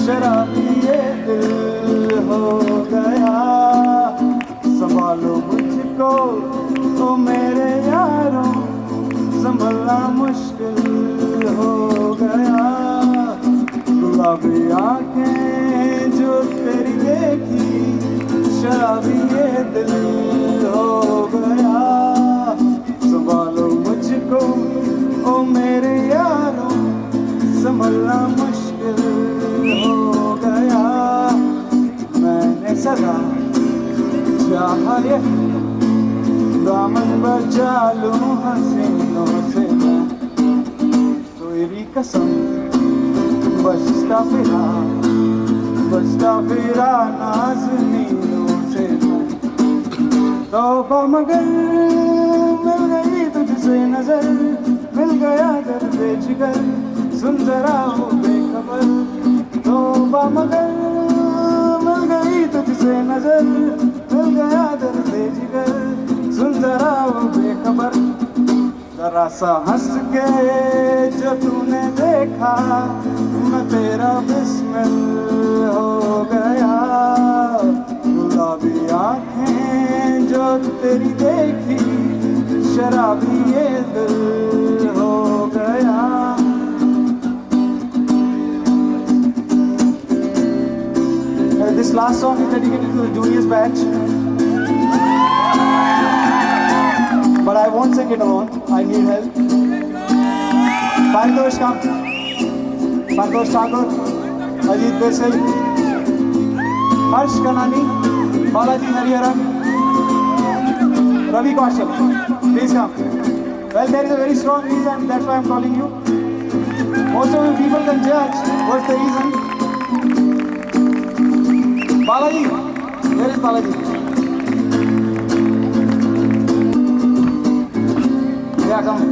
शराबी ये दिल हो गया। संभालो मुझको ओ मेरे यारों, संभलना मुश्किल हो गया। गुलाबी आंखें जो तेरी देखी, शराबी ये दिल हो गया। संभालो मुझको ओ मेरे यारों, संभलना मुश्किल हो गया। मैंने सदा चाहा ये दामन बचा लूं हसीनों से मैं, तेरी कसम बचता फिरा नाज़नीनों से मैं। तौबा मगर मिल गई तुझसे नजर, मिल गया दर्द जिगर, सुन जरा हो बेखबर। तौबा मगर मिल गई तुझसे नजर, मिल गया दर्द जिगर, सुन जरा हो बेखबर। जरा सा हंस के जो तूने देखा, मैं तेरा बिस्मिल हो गया। गुलाबी आंखें जो तेरी देखी, शराबी ये दिल हो गया। This last song is dedicated to the juniors batch, but I won't sing it alone. I need help. Paritosh come. Paritosh Thakur, Ajit Desai, Harsh Kanani, Balaji Hariharan, Ravi Kaushal. Please come. Well, there is a very strong reason, that's why I am calling you. Most of you people can judge what's the reason. Balaji, where is Balaji? Yeah, come.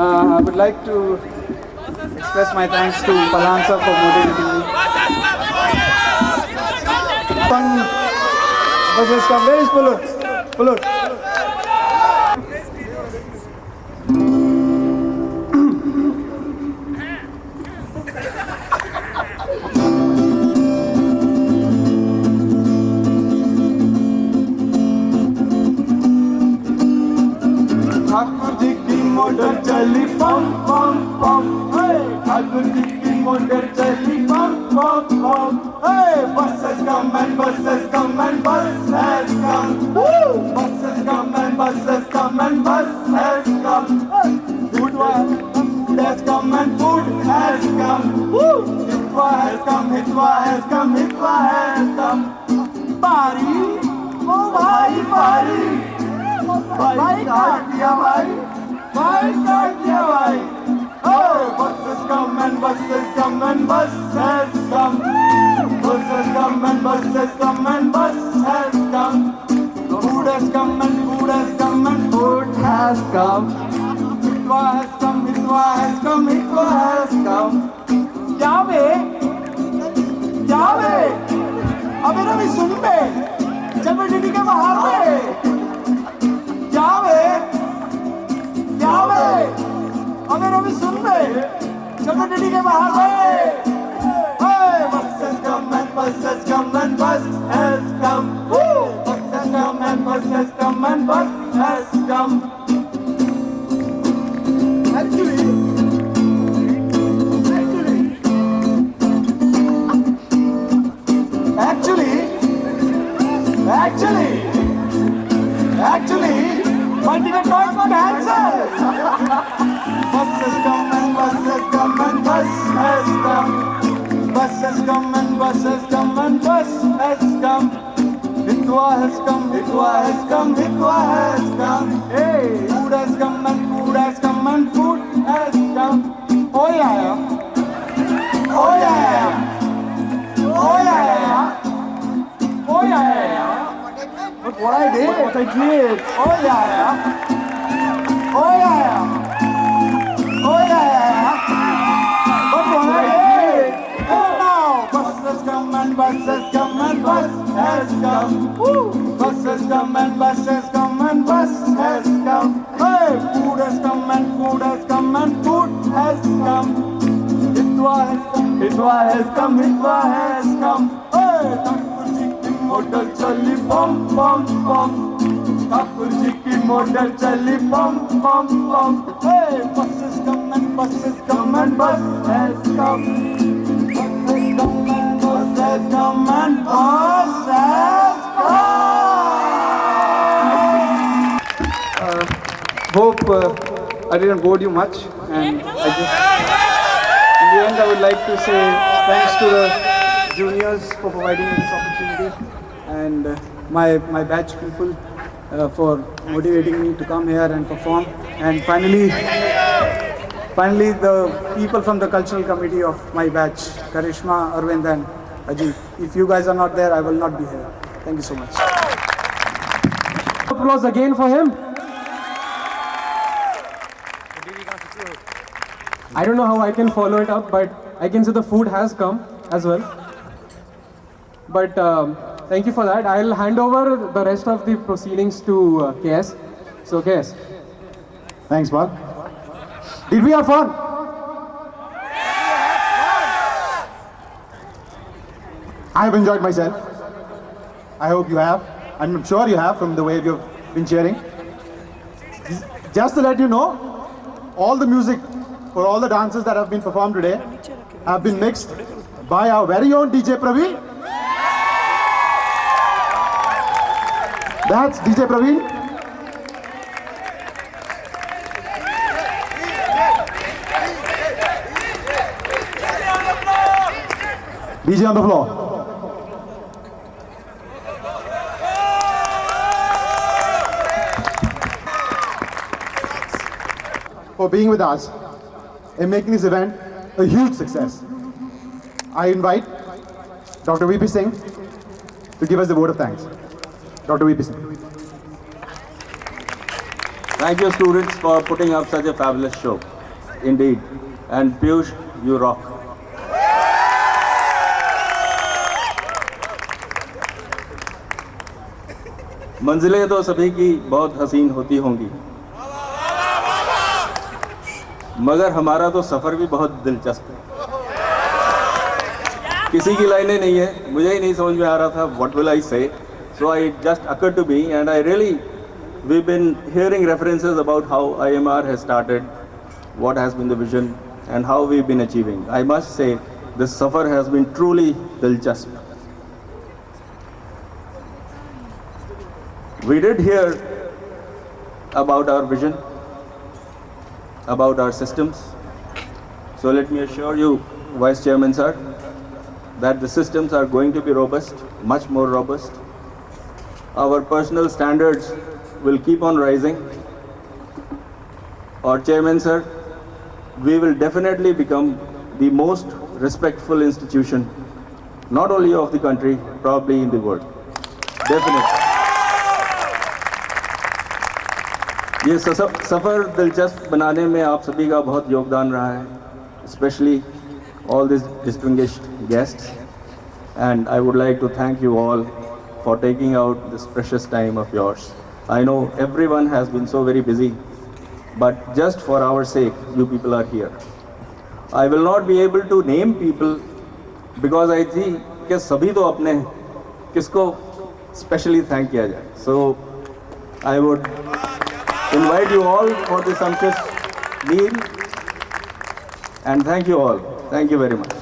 I would like to express my thanks to Palhan sir for motivating me. Where is Pulut? Pulut. की motor चली bum bum bum. Hey, buses come and buses come and bus has come. Woo! Buses come and buses come and bus has come. Food has come and food has come. Woo! Hitwa has come, Hitwa has come, Hitwa has come. Bari, oh bhai bari, bhai kaat diya bhai, bhai kaat diya bhai. Oh, buses come and buses come and bus has come. Buses come and buses come and bus has come. Food has come and food has come and food has come. Hitwa has come, Hitwa has come, Hitwa has come. Yahweh, Yahweh, अबे रवि सुन बे, जब DD के बाहर में, Yahweh, Yahweh, अबे रवि सुन बे, जब DD के बाहर में. Hey, buses come and buses come and bus has come. Woo! Buses come and buses come and bus has come. Actually, my ticket got cancelled. Buses come and buses come and bus has come. Buses come and buses come and bus has come. Hitwa has come, Hitwa has come, Hitwa has come. Hey, food has come and food has come and food has come. Oh yeah, oh yeah, oh yeah, oh yeah. Look what I did. What I did. Oh yeah, oh yeah, oh yeah. Look what I did. Oh now, buses come and buses come and bus has come. Woo! Buses come and buses come and bus has come. Hey, food has come and food has come and food has come. Hitwa has come, Hitwa has come, Hitwa has come. Hey, Thakur ji ki motor chali bum bum bum. Thakur ji ki motor chali bum bum bum. Hey, buses come and buses come and bus has come. Buses come and buses come and bus has come. Hope I didn't bore you much, and I just, in the end, I would like to say thanks to the juniors for providing me this opportunity, and my batch people for motivating me to come here and perform, and finally the people from the cultural committee of my batch, Karishma, Arvind, and Ajit. If you guys are not there, I will not be here. Thank you so much. Applause again for him. I don't know how I can follow it up, but I can say the food has come as well. But thank you for that. I'll hand over the rest of the proceedings to KS. So KS. Thanks, Mark. Did we have fun? I have enjoyed myself. I hope you have. I'm sure you have from the way you've been cheering. Just to let you know, all the music for all the dances that have been performed today have been mixed by our very own DJ Praveen. That's DJ Praveen. DJ on the floor. For being with us and making this event a huge success. I invite Dr. VP Singh to give us the vote of thanks. Dr. VP Singh. Thank you, students, for putting up such a fabulous show. Indeed. And Piyush, you rock. मंजिलें तो सभी की बहुत हसीन होती होंगी, मगर हमारा तो सफ़र भी बहुत दिलचस्प है। किसी की लाइनें नहीं है, मुझे ही नहीं समझ में आ रहा था what will I say. So I just occurred to me, and we've been hearing references about how IMR has started, what has been the vision, and how we've been achieving. I must say, this safar has been truly dilchasp. We did hear about our vision, about our systems. So let me assure you, Vice Chairman sir, that the systems are going to be robust, much more robust. Our personal standards will keep on rising. Our Chairman sir, we will definitely become the most respectful institution, not only of the country, probably in the world. Definitely. ये सफ़र दिलचस्प बनाने में आप सभी का बहुत योगदान रहा है, especially all these distinguished guests, and I would like to thank you all for taking out this precious time of yours. I know everyone has been so very busy, but just for our sake, you people are here. I will not be able to name people because I think कि सभी तो अपने हैं, किसको specially thank किया जाए. So I would invite you all for this sumptuous meal, and thank you all. Thank you very much.